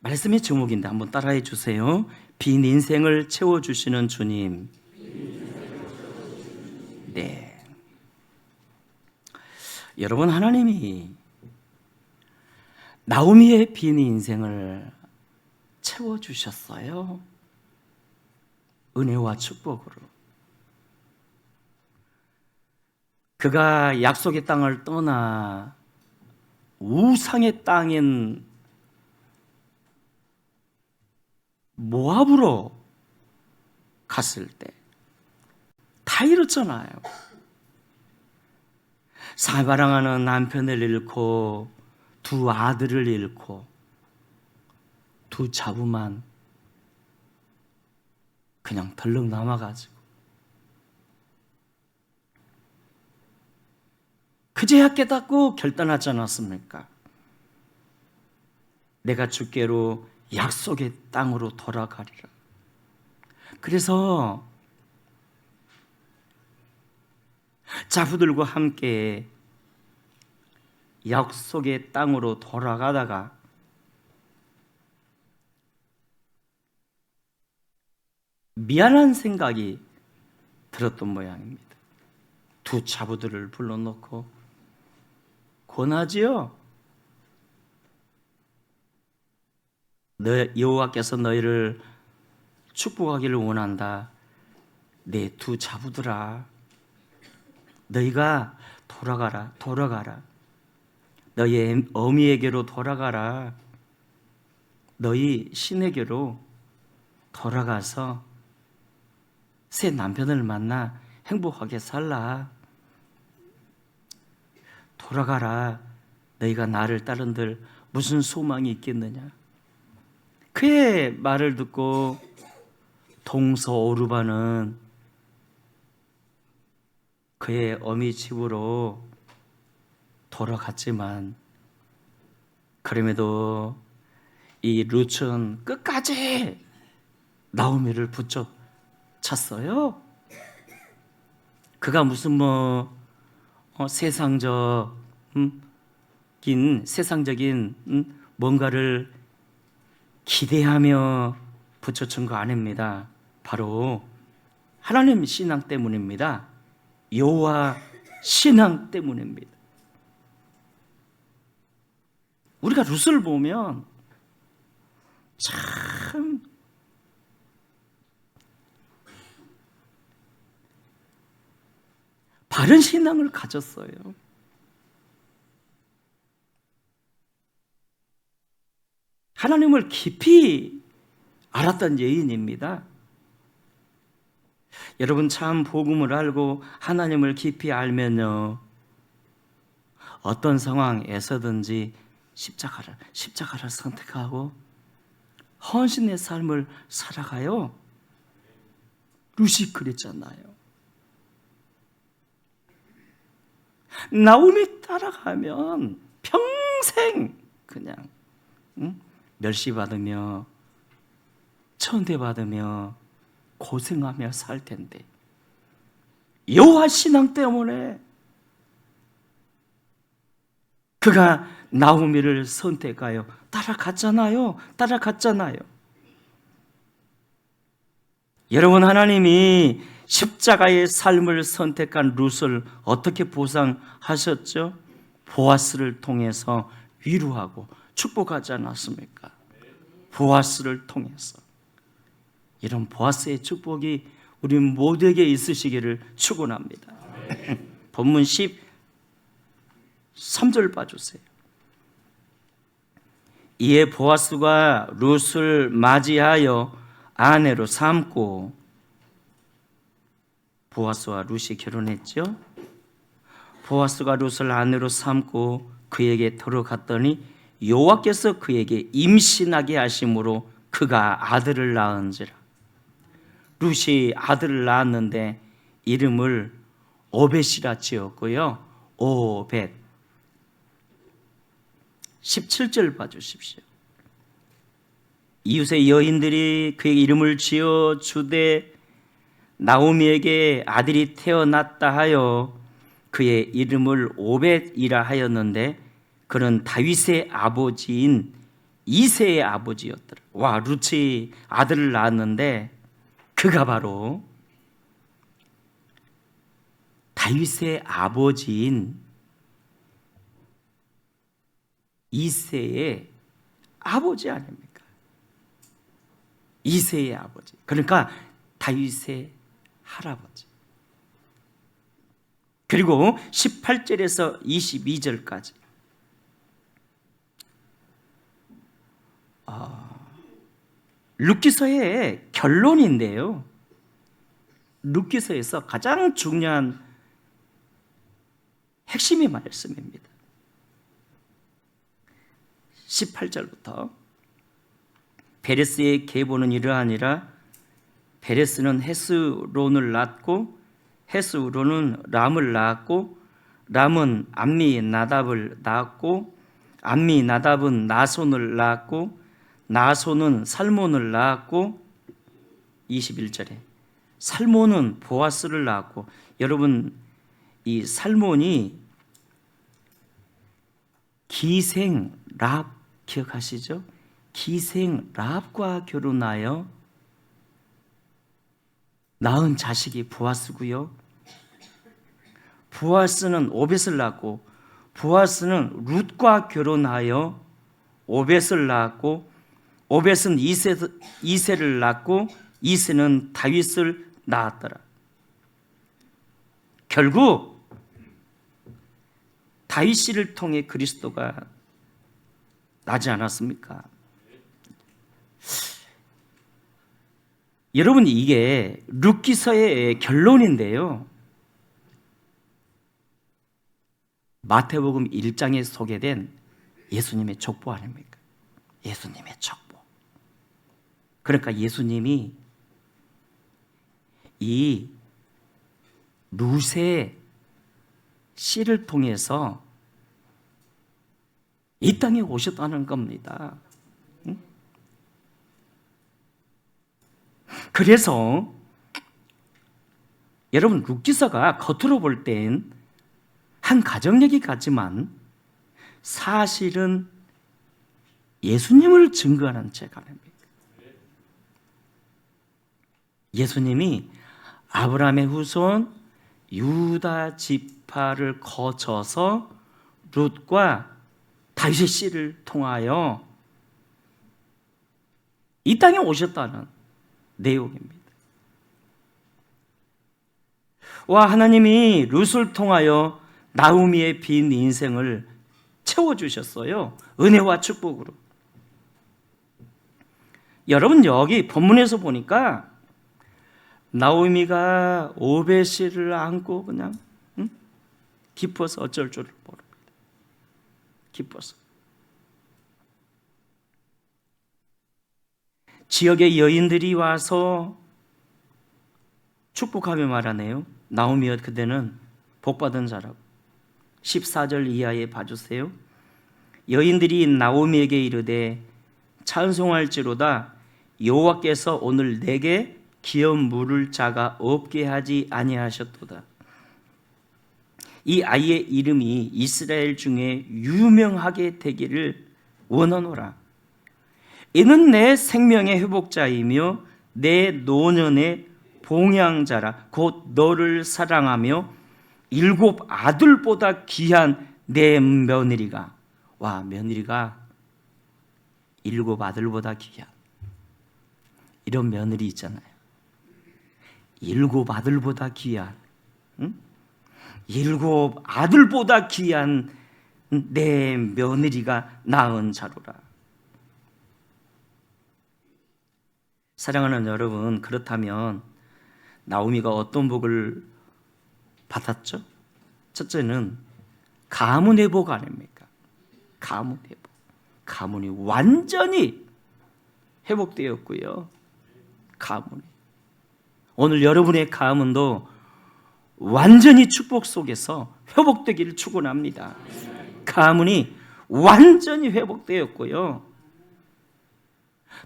말씀의 제목인데 한번 따라해 주세요. 빈 인생을 채워주시는 주님. 네. 여러분, 하나님이 나오미의 빈 인생을 채워주셨어요. 은혜와 축복으로. 그가 약속의 땅을 떠나 우상의 땅인 모압으로 갔을 때 다 잃었잖아요. 사바랑하는 남편을 잃고 두 아들을 잃고 두 자부만 그냥 덜렁 남아가지고 그제야 깨닫고 결단하지 않았습니까? 내가 주께로 약속의 땅으로 돌아가리라. 그래서 자부들과 함께 약속의 땅으로 돌아가다가 미안한 생각이 들었던 모양입니다. 두 자부들을 불러놓고 권하지요. 여호와께서 너희를 축복하기를 원한다. 내 두 자부들아, 너희가 돌아가라. 너희 어미에게로 돌아가라. 너희 신에게로 돌아가서 새 남편을 만나 행복하게 살라. 돌아가라. 너희가 나를 따른들 무슨 소망이 있겠느냐. 그의 말을 듣고 동서 오르바는 그의 어미 집으로 돌아갔지만 그럼에도 이 룻은 끝까지 나오미를 붙잡았어요. 그가 무슨 세상적인 뭔가를 기대하며 붙여준 거 아닙니다. 바로 하나님 신앙 때문입니다. 여호와 신앙 때문입니다. 우리가 룻을 보면 참 바른 신앙을 가졌어요. 하나님을 깊이 알았던 여인입니다. 여러분, 참 복음을 알고 하나님을 깊이 알면요, 어떤 상황에서든지 십자가를 선택하고 헌신의 삶을 살아가요. 룻이 그랬잖아요. 나오미 따라가면 평생 그냥 멸시받으며 천대받으며 고생하며 살 텐데 여호와 신앙 때문에 그가 나오미를 선택하여 따라갔잖아요. 여러분, 하나님이 십자가의 삶을 선택한 룻을 어떻게 보상하셨죠? 보아스를 통해서 위로하고 축복하지 않았습니까? 보아스를 통해서. 이런 보아스의 축복이 우리 모두에게 있으시기를 축원합니다. 본문 13절 봐주세요. 이에 보아스가 룻을 맞이하여 아내로 삼고, 보아스와 룻이 결혼했죠. 보아스가 룻을 아내로 삼고 그에게 들어갔더니 여호와께서 그에게 임신하게 하심으로 그가 아들을 낳은지라. 룻이 아들을 낳았는데 이름을 오벳이라 지었고요. 오벳. 17절 봐주십시오. 이웃의 여인들이 그의 이름을 지어 주되 나오미에게 아들이 태어났다 하여 그의 이름을 오벳이라 하였는데 그는 다윗의 아버지인 이새의 아버지였더라. 와, 루치 아들을 낳았는데 그가 바로 다윗의 아버지인 이새의 아버지 아닙니까? 이새의 아버지. 그러니까 다윗의 할아버지. 그리고 18절에서 22절까지 룻기서의 결론인데요. 룻기서에서 가장 중요한 핵심의 말씀입니다. 18절부터 베레스의 계보는 이러하니라. 베레스는 헤스론을 낳았고 헤스론은 람을 낳았고 람은 암미나답을 낳았고 암미나답은 나손을 낳았고 나손은 살몬을 낳았고 21절에 살몬은 보아스를 낳았고, 여러분 이 살몬이 기생 랍 기억하시죠? 기생 랍과 결혼하여 낳은 자식이 보아스고요. 보아스는 오벳을 낳고 보아스는 룻과 결혼하여 오벳을 낳았고 오벳은 이새를 낳고 이새는 다윗을 낳았더라. 결국 다윗 씨를 통해 그리스도가 나지 않았습니까? 여러분, 이게 룻기서의 결론인데요, 마태복음 1장에 소개된 예수님의 족보 아닙니까? 예수님의 족보. 그러니까 예수님이 이 룻의 씨를 통해서 이 땅에 오셨다는 겁니다. 그래서 여러분, 룻기서가 겉으로 볼 땐 한 가정 얘기 같지만 사실은 예수님을 증거하는 책 아닙니까? 예수님이 아브라함의 후손 유다 지파를 거쳐서 룻과 다윗의 씨를 통하여 이 땅에 오셨다는 내용입니다. 와, 하나님이 룻을 통하여 나오미의 빈 인생을 채워주셨어요. 은혜와 축복으로. 여러분, 여기 본문에서 보니까 나오미가 오벳을 안고 그냥 기뻐서 어쩔 줄을 모릅니다. 기뻐서. 지역의 여인들이 와서 축복하며 말하네요. 나오미여, 그대는 복받은 자라고. 14절 이하에 봐주세요. 여인들이 나오미에게 이르되 찬송할지로다. 여호와께서 오늘 내게 기업 물을 자가 없게 하지 아니하셨도다. 이 아이의 이름이 이스라엘 중에 유명하게 되기를 원하노라. 이는 내 생명의 회복자이며 내 노년의 봉양자라. 곧 너를 사랑하며 7 아들보다 귀한 내 며느리가. 와, 며느리가 7 아들보다 귀한 이런 며느리 있잖아요. 7 아들보다 귀한, 7 아들보다 귀한 내 며느리가 낳은 자로라. 사랑하는 여러분, 그렇다면 나오미가 어떤 복을 받았죠? 첫째는 가문의 복 아닙니까? 가문의 복. 가문이 완전히 회복되었고요. 가문이. 오늘 여러분의 가문도 완전히 축복 속에서 회복되기를 축원합니다. 가문이 완전히 회복되었고요.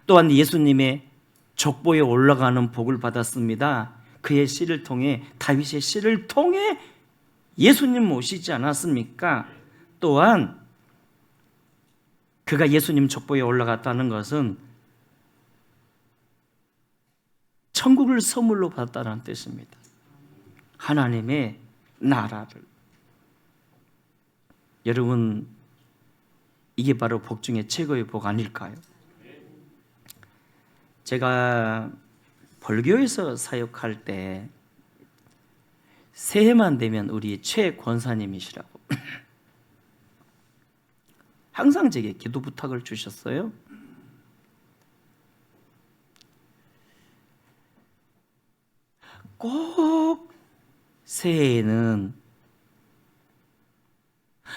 또한 예수님의 족보에 올라가는 복을 받았습니다. 그의 씨를 통해, 다윗의 씨를 통해 예수님 모시지 않았습니까? 또한 그가 예수님 족보에 올라갔다는 것은 천국을 선물로 받았다는 뜻입니다. 하나님의 나라를. 여러분, 이게 바로 복 중에 최고의 복 아닐까요? 제가 벌교에서 사역할 때 새해만 되면 우리 최 권사님이시라고 항상 제게 기도 부탁을 주셨어요. 꼭 새해에는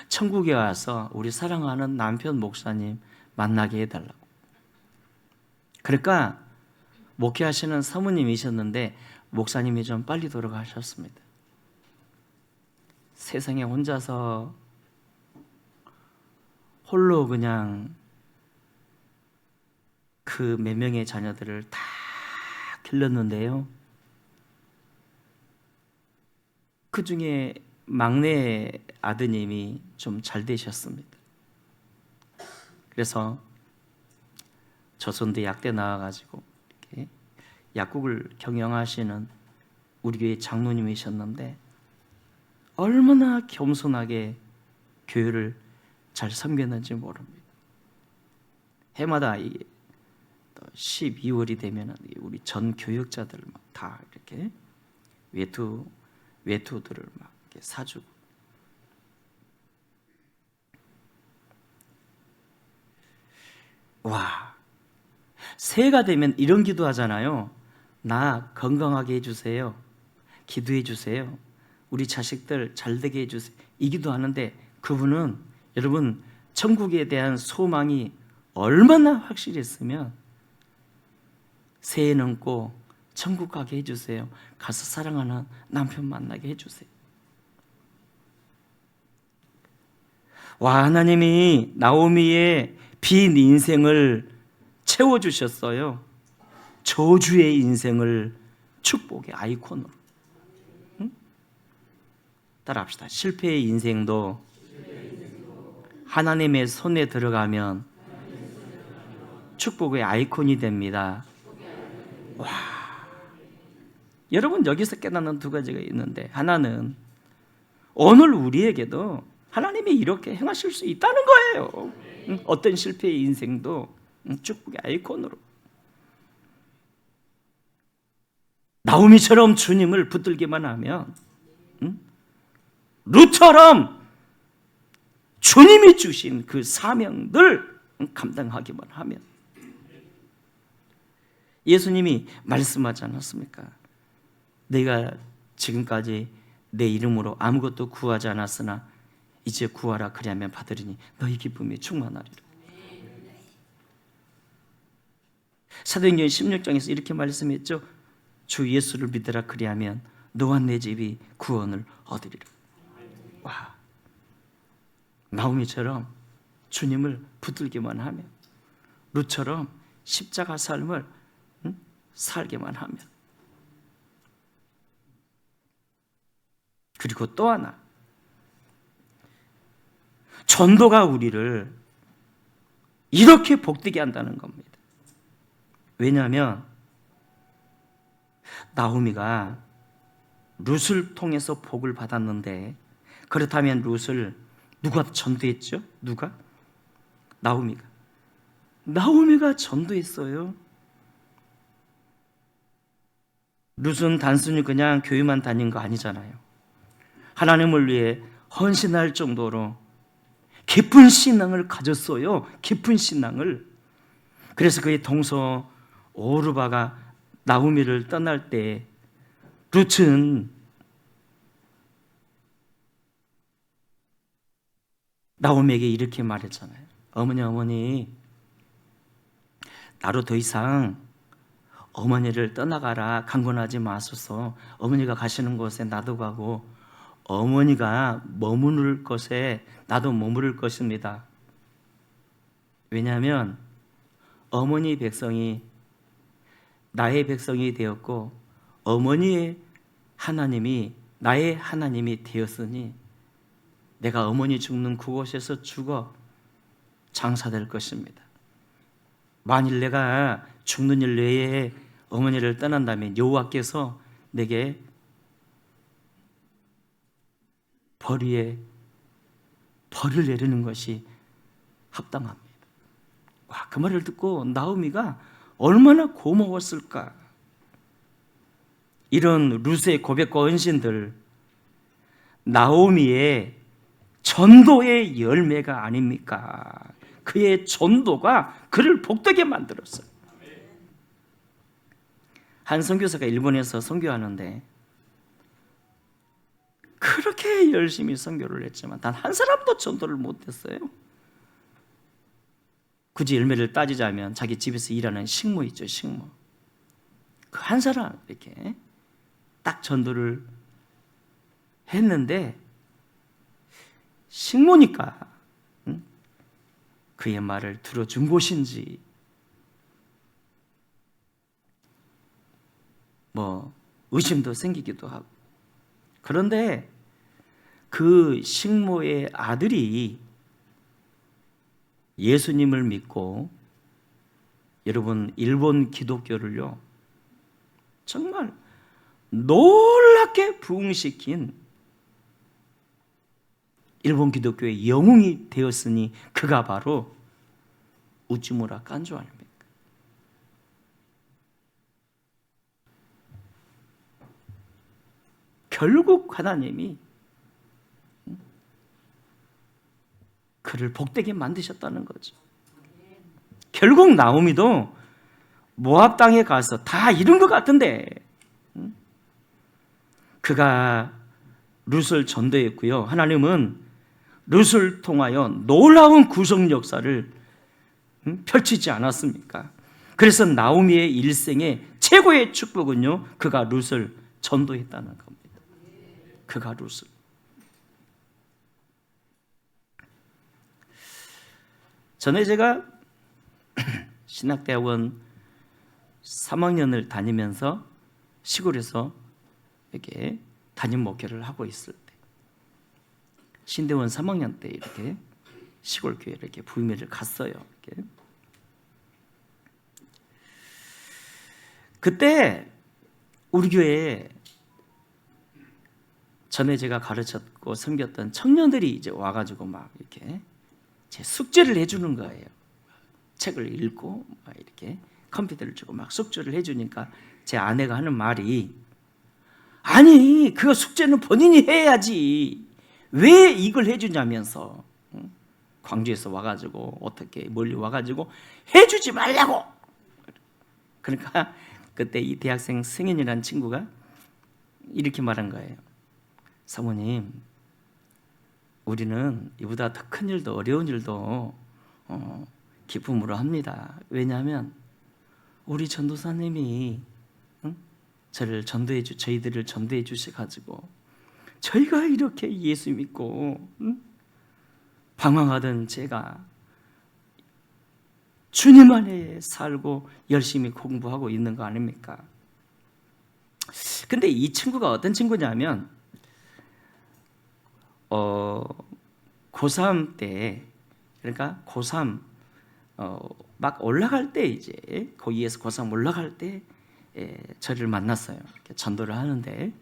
천국에 와서 우리 사랑하는 남편 목사님 만나게 해달라고. 그러니까 목회하시는 사모님이셨는데 목사님이 좀 빨리 돌아가셨습니다. 세상에 혼자서 홀로 그냥 그 몇 명의 자녀들을 다 길렀는데요. 그 중에 막내 아드님이 좀 잘 되셨습니다. 그래서 조선대 약대 나와가지고 이렇게 약국을 경영하시는 우리 교회 장로님이셨는데 얼마나 겸손하게 교회를 잘 섬겼는지 모릅니다. 해마다 12월이 되면 우리 전 교역자들 막 다 이렇게 외투들을 막 이렇게 사주고. 와, 새해가 되면 이런 기도하잖아요. 나 건강하게 해주세요. 기도해 주세요. 우리 자식들 잘 되게 해주세요. 이 기도하는데 그분은 여러분 천국에 대한 소망이 얼마나 확실했으면 새해는 꼭 천국 가게 해주세요. 가서 사랑하는 남편 만나게 해주세요. 와, 하나님이 나오미의 빈 인생을 채워주셨어요. 저주의 인생을 축복의 아이콘으로. 응? 따라합시다. 실패의 인생도 하나님의 손에 들어가면 축복의 아이콘이 됩니다. 와, 여러분 여기서 깨닫는 두 가지가 있는데, 하나는 오늘 우리에게도 하나님이 이렇게 행하실 수 있다는 거예요. 어떤 실패의 인생도 축복의 아이콘으로. 나오미처럼 주님을 붙들기만 하면, 룻처럼 주님이 주신 그 사명들 감당하기만 하면. 예수님이 말씀하지 않았습니까? 내가 지금까지 내 이름으로 아무것도 구하지 않았으나 이제 구하라, 그리하면 받으리니 너희 기쁨이 충만하리라. 사도행전 16장에서 이렇게 말씀했죠. 주 예수를 믿으라, 그리하면 너와 내 집이 구원을 얻으리라. 와, 나오미처럼 주님을 붙들기만 하면, 룻처럼 십자가 삶을 살게만 하면. 그리고 또 하나, 전도가 우리를 이렇게 복되게 한다는 겁니다. 왜냐하면 나오미가 룻을 통해서 복을 받았는데, 그렇다면 룻을 누가 전도했죠? 누가? 나오미가 전도했어요. 룻은 단순히 그냥 교회만 다닌 거 아니잖아요. 하나님을 위해 헌신할 정도로 깊은 신앙을 가졌어요. 깊은 신앙을. 그래서 그의 동서 오르바가 나오미를 떠날 때 룻은 나오미에게 이렇게 말했잖아요. 어머니, 나로 더 이상 어머니를 떠나가라 강권하지 마소서. 어머니가 가시는 곳에 나도 가고 어머니가 머무를 곳에 나도 머무를 것입니다. 왜냐하면 어머니 백성이 나의 백성이 되었고 어머니의 하나님이 나의 하나님이 되었으니 내가 어머니 죽는 그곳에서 죽어 장사될 것입니다. 만일 내가 죽는 일 내에 어머니를 떠난다면 여호와께서 내게 벌 위에 벌을 내리는 것이 합당합니다. 와, 그 말을 듣고 나오미가 얼마나 고마웠을까. 이런 룻의 고백과 헌신들, 나오미의 전도의 열매가 아닙니까? 그의 전도가 그를 복되게 만들었어요. 한 선교사가 일본에서 선교하는데 그렇게 열심히 선교를 했지만 단 한 사람도 전도를 못했어요. 굳이 열매를 따지자면 자기 집에서 일하는 식모 있죠, 식모. 그 한 사람 이렇게 딱 전도를 했는데 식모니까 그의 말을 들어준 곳인지 뭐 의심도 생기기도 하고. 그런데 그 식모의 아들이 예수님을 믿고, 여러분 일본 기독교를요 정말 놀랍게 부흥시킨 일본 기독교의 영웅이 되었으니 그가 바로 우찌무라 깐조 아닙니까? 결국 하나님이 그를 복되게 만드셨다는 거죠. 결국 나오미도 모압 땅에 가서 다 이룬 것 같은데 그가 룻을 전도했고요. 하나님은 룻을 통하여 놀라운 구속 역사를 펼치지 않았습니까? 그래서 나오미의 일생의 최고의 축복은요, 그가 룻을 전도했다는 겁니다. 그가 룻을. 전에 제가 신학대학원 3학년을 다니면서 시골에서 이렇게 담임 목회를 하고 있을 때, 신대원 3학년 때 이렇게 시골 교회를 이렇게 부임회를 갔어요. 이렇게. 그때 우리 교회에 전에 제가 가르쳤고 섬겼던 청년들이 이제 와가지고 막 이렇게 제 숙제를 해주는 거예요. 책을 읽고 막 이렇게 컴퓨터를 주고 막 숙제를 해주니까 제 아내가 하는 말이, 아니 그 숙제는 본인이 해야지 왜 이걸 해주냐면서, 광주에서 와가지고 어떻게 멀리 와가지고 해주지 말라고. 그러니까 그때 이 대학생 승현이라는 친구가 이렇게 말한 거예요. 사모님, 우리는 이보다 더 큰 일도 어려운 일도 기쁨으로 합니다. 왜냐하면 우리 전도사님이 저희들을 전도해 주셔가지고 저희가 이렇게 예수 믿고 방황하던 제가 주님 안에 살고 열심히 공부하고 있는 거 아닙니까? 근데 이 친구가 어떤 친구냐면 고3 때, 그러니까 고3 막 올라갈 때, 이제 거기에서 고3 올라갈 때 저를 만났어요. 이렇게 전도를 하는데,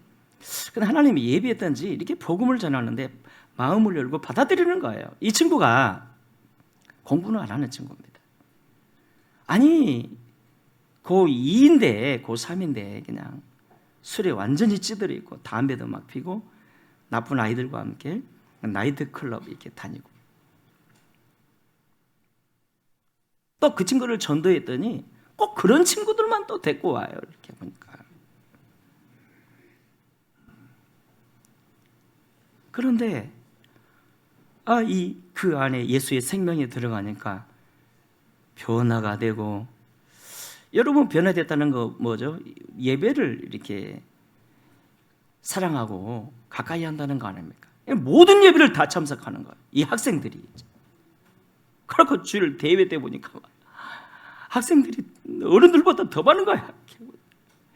근데 하나님이 예비했던지 이렇게 복음을 전하는데 마음을 열고 받아들이는 거예요. 이 친구가 공부는 안 하는 친구입니다. 아니 고2인데 고3인데 그냥 술에 완전히 찌들어 있고 담배도 막 피고 나쁜 아이들과 함께 나이트 클럽 이렇게 다니고, 또 그 친구를 전도했더니 꼭 그런 친구들만 또 데리고 와요. 이렇게 보니까. 그런데 그 안에 예수의 생명이 들어가니까 변화가 되고, 여러분 변화됐다는 거 뭐죠? 예배를 이렇게 사랑하고 가까이 한다는 거 아닙니까? 모든 예배를 다 참석하는 거예요. 이 학생들이. 그렇고 주일 대회 때 보니까 학생들이 어른들보다 더 많은 거야.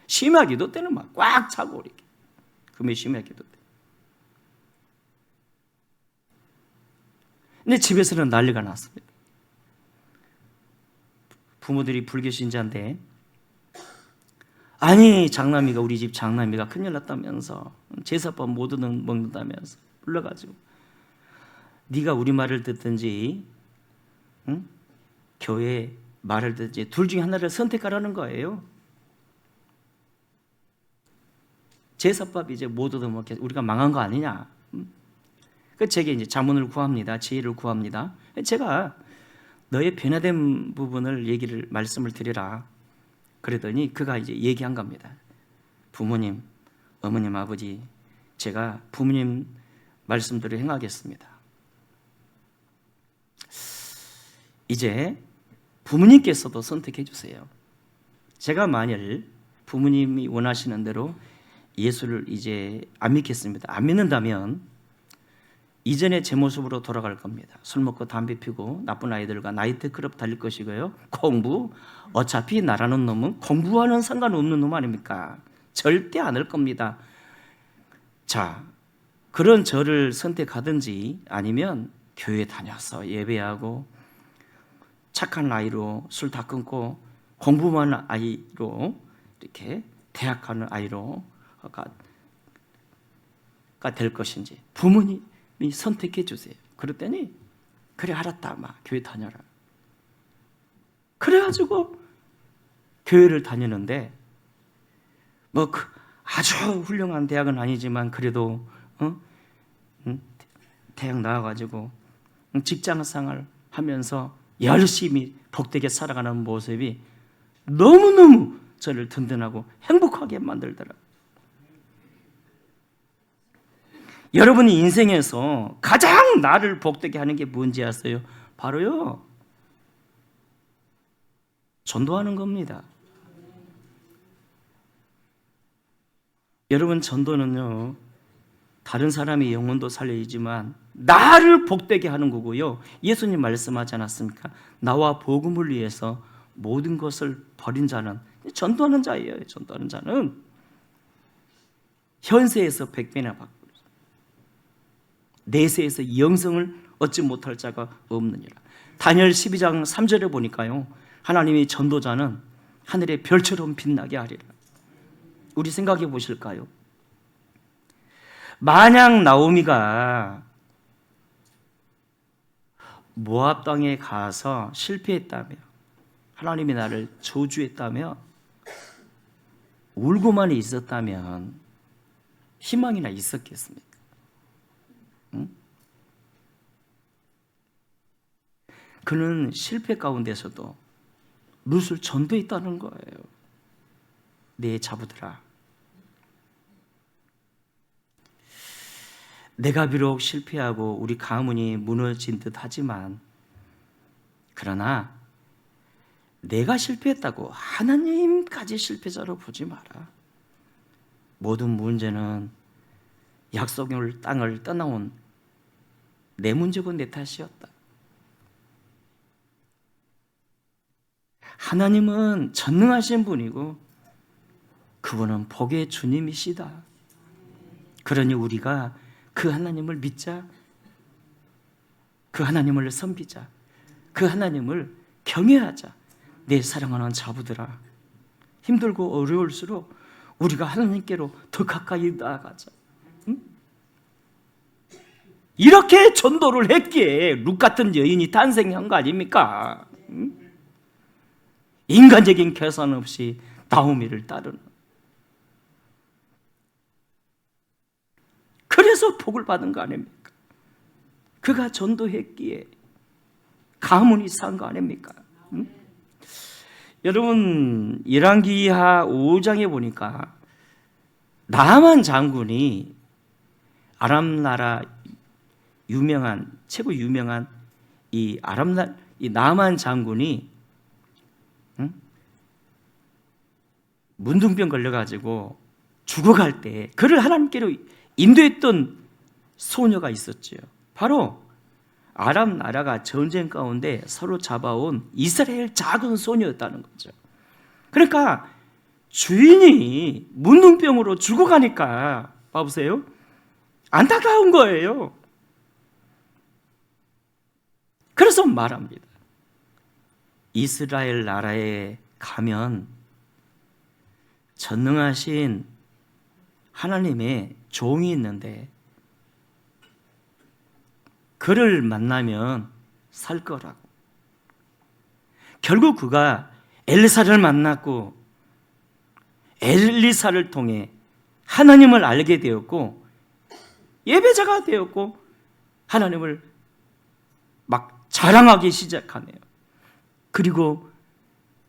심야 기도 때는 막 꽉 차고 이렇게. 금요 심야 기도 때. 근데 집에서는 난리가 났습니다. 부모들이 불교 신자인데, 아니 장남이가, 우리 집 장남이가 큰일 났다면서, 제사밥 못 먹는다면서 불러가지고 네가 우리 말을 듣든지 응? 교회 말을 듣든지 둘 중에 하나를 선택하라는 거예요. 제사밥 이제 못 얻어먹게 우리가 망한 거 아니냐. 그 제게 이제 자문을 구합니다. 지혜를 구합니다. 제가 너의 변화된 부분을 말씀을 드리라. 그러더니 그가 이제 얘기한 겁니다. 부모님, 어머님, 아버지, 제가 부모님 말씀대로 행하겠습니다. 이제 부모님께서도 선택해 주세요. 제가 만일 부모님이 원하시는 대로 예수를 이제 안 믿겠습니다. 안 믿는다면 이전의 제 모습으로 돌아갈 겁니다. 술 먹고 담배 피고 나쁜 아이들과 나이트클럽 달릴 것이고요. 공부, 어차피 나라는 놈은 공부와는 상관없는 놈 아닙니까? 절대 안 할 겁니다. 자, 그런 저를 선택하든지 아니면 교회 다녀서 예배하고 착한 아이로 술 다 끊고 공부만 아이로 이렇게 대학 가는 아이로 가 될 것인지 부모님이 선택해 주세요. 그랬더니 그래 알았다, 막 교회 다녀라. 그래가지고 교회를 다니는데 뭐 아주 훌륭한 대학은 아니지만 그래도 대학 나와가지고 직장생활 하면서 열심히 복되게 살아가는 모습이 너무너무 저를 든든하고 행복하게 만들더라. 여러분이 인생에서 가장 나를 복되게 하는 게 뭔지 아세요? 바로요, 전도하는 겁니다. 여러분, 전도는요, 다른 사람의 영혼도 살리지만 나를 복되게 하는 거고요. 예수님 말씀하지 않았습니까? 나와 복음을 위해서 모든 것을 버린 자는 전도하는 자예요. 전도하는 자는 현세에서 100배나 받고 내세에서 영생을 얻지 못할 자가 없느니라. 다니엘 12장 3절에 보니까요, 하나님이 전도자는 하늘의 별처럼 빛나게 하리라. 우리 생각해 보실까요? 만약 나오미가 모압 땅에 가서 실패했다며, 하나님이 나를 저주했다며 울고만 있었다면 희망이나 있었겠습니까? 응? 그는 실패 가운데서도 룻을 전도했다는 거예요. 내 자부들아, 내가 비록 실패하고 우리 가문이 무너진 듯 하지만, 그러나 내가 실패했다고 하나님까지 실패자로 보지 마라. 모든 문제는 약속의 땅을 떠나온 내 문제고 내 탓이었다. 하나님은 전능하신 분이고 그분은 복의 주님이시다. 그러니 우리가 그 하나님을 믿자, 그 하나님을 섬기자, 그 하나님을 경외하자. 내 사랑하는 자부들아, 힘들고 어려울수록 우리가 하나님께로 더 가까이 나아가자. 응? 이렇게 전도를 했기에 룻 같은 여인이 탄생한 거 아닙니까? 응? 인간적인 계산 없이 나오미를 따르는, 그래서 복을 받은 거 아닙니까? 그가 전도했기에 가문이 산 거 아닙니까? 응? 여러분, 열왕기하 5장에 보니까 나만 장군이 아람 나라 최고 유명한 이 나만 장군이 문둥병 걸려가지고 죽어갈 때 그를 하나님께로 인도했던 소녀가 있었지요. 바로 아람 나라가 전쟁 가운데 서로 잡아온 이스라엘 작은 소녀였다는 거죠. 그러니까 주인이 문둥병으로 죽어가니까 봐보세요, 안타까운 거예요. 그래서 말합니다. 이스라엘 나라에 가면 전능하신 하나님의 종이 있는데 그를 만나면 살 거라고. 결국 그가 엘리사를 만났고 엘리사를 통해 하나님을 알게 되었고 예배자가 되었고 하나님을 막 자랑하기 시작하네요. 그리고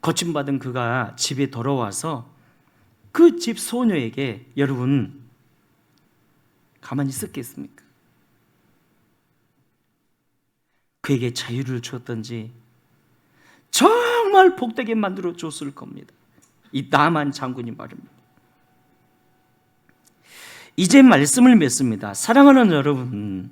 고침받은 그가 집에 돌아와서 그 집 소녀에게, 여러분 가만히 있었겠습니까? 그에게 자유를 주었던지 정말 복되게 만들어 줬을 겁니다. 이 나만 장군이 말입니다. 이제 말씀을 맺습니다. 사랑하는 여러분,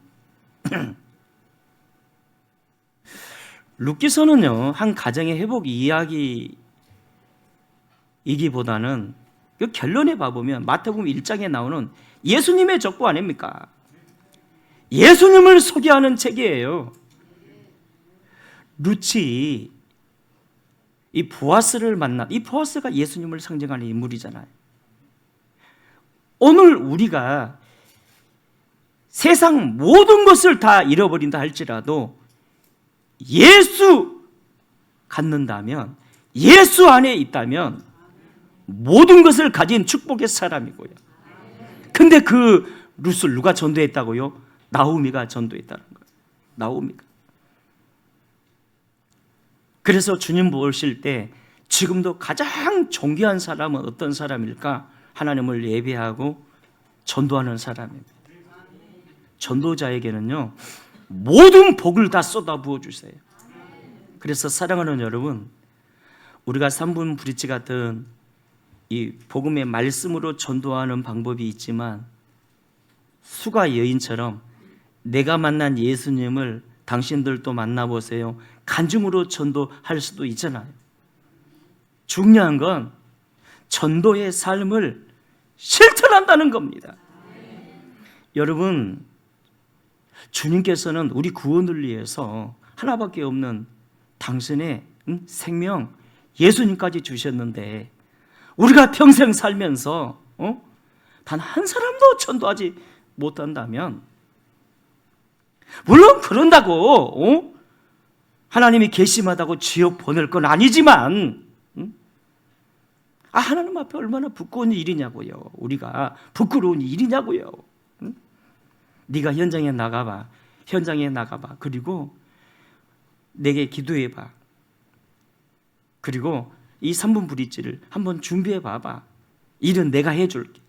룻기서는요 한 가정의 회복 이야기이기보다는 그 결론에 봐보면 마태복음 1장에 나오는 예수님의 족보 아닙니까? 예수님을 소개하는 책이에요. 룻이 이 보아스를 이 보아스가 예수님을 상징하는 인물이잖아요. 오늘 우리가 세상 모든 것을 다 잃어버린다 할지라도 예수 갖는다면, 예수 안에 있다면 모든 것을 가진 축복의 사람이고요. 근데 그 룻을 누가 전도했다고요? 나오미가 전도했다는 거예요. 나오미가. 그래서 주님 보실 때 지금도 가장 존귀한 사람은 어떤 사람일까? 하나님을 예배하고 전도하는 사람입니다. 전도자에게는요 모든 복을 다 쏟아부어 주세요. 그래서 사랑하는 여러분, 우리가 3분 브릿지 같은 이 복음의 말씀으로 전도하는 방법이 있지만 수가 여인처럼 내가 만난 예수님을 당신들도 만나보세요. 간증으로 전도할 수도 있잖아요. 중요한 건 전도의 삶을 실천한다는 겁니다. 여러분, 주님께서는 우리 구원을 위해서 하나밖에 없는 당신의 생명 예수님까지 주셨는데 우리가 평생 살면서 단 한 사람도 전도하지 못한다면, 물론 그런다고 하나님이 괘씸하다고 지옥 보낼 건 아니지만 하나님 앞에 얼마나 부끄러운 일이냐고요. 우리가 부끄러운 일이냐고요. 네가 현장에 나가봐. 그리고 내게 기도해봐. 그리고 이 3분 브릿지를 한번 준비해봐봐. 일은 내가 해줄게.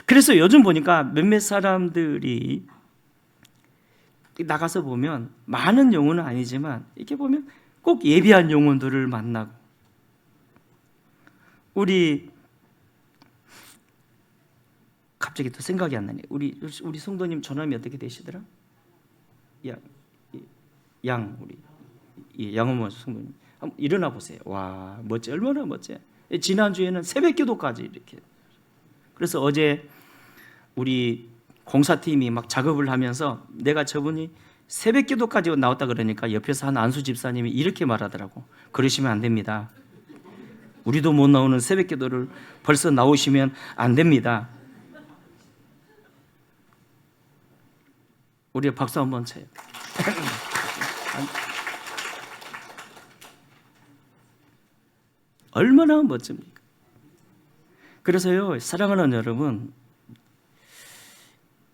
그래서 요즘 보니까 몇몇 사람들이 나가서 보면 많은 영혼은 아니지만 이렇게 보면 꼭 예비한 영혼들을 만나고, 우리 갑자기 또 생각이 안 나네. 우리 성도님 전함이 어떻게 되시더라? 우리 양어머 성도님 한번 일어나 보세요. 와, 멋져, 얼마나 멋져. 지난주에는 새벽기도까지 이렇게. 그래서 어제 우리 공사팀이 막 작업을 하면서 내가 저분이 새벽기도까지 나왔다 그러니까 옆에서 한 안수 집사님이 이렇게 말하더라고. 그러시면 안 됩니다. 우리도 못 나오는 새벽기도를 벌써 나오시면 안 됩니다. 우리 박수 한번 쳐요. 얼마나 멋집니까? 그래서요, 사랑하는 여러분,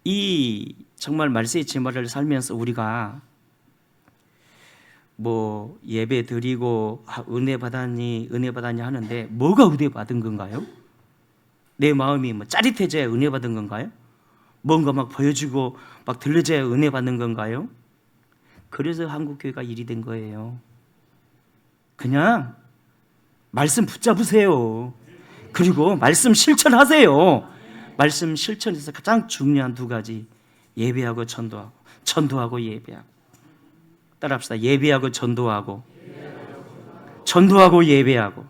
이 정말 말세의 지말을 살면서 우리가 뭐 예배 드리고 은혜 받았니 하는데 뭐가 은혜 받은 건가요? 내 마음이 뭐 짜릿해져야 은혜 받은 건가요? 뭔가 막 보여주고 막 들려줘야 은혜 받는 건가요? 그래서 한국교회가 일이 된 거예요. 그냥 말씀 붙잡으세요. 그리고 말씀 실천하세요. 말씀 실천에서 가장 중요한 두 가지, 예배하고 전도하고, 전도하고 예배하고. 따라합시다. 예배하고 전도하고, 전도하고 예배하고.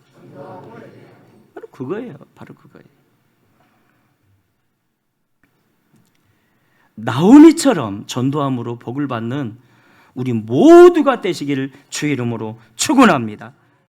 바로 그거예요. 바로 그거예요. 나오미처럼 전도함으로 복을 받는 우리 모두가 되시기를 주의 이름으로 축원합니다. 축원합니다.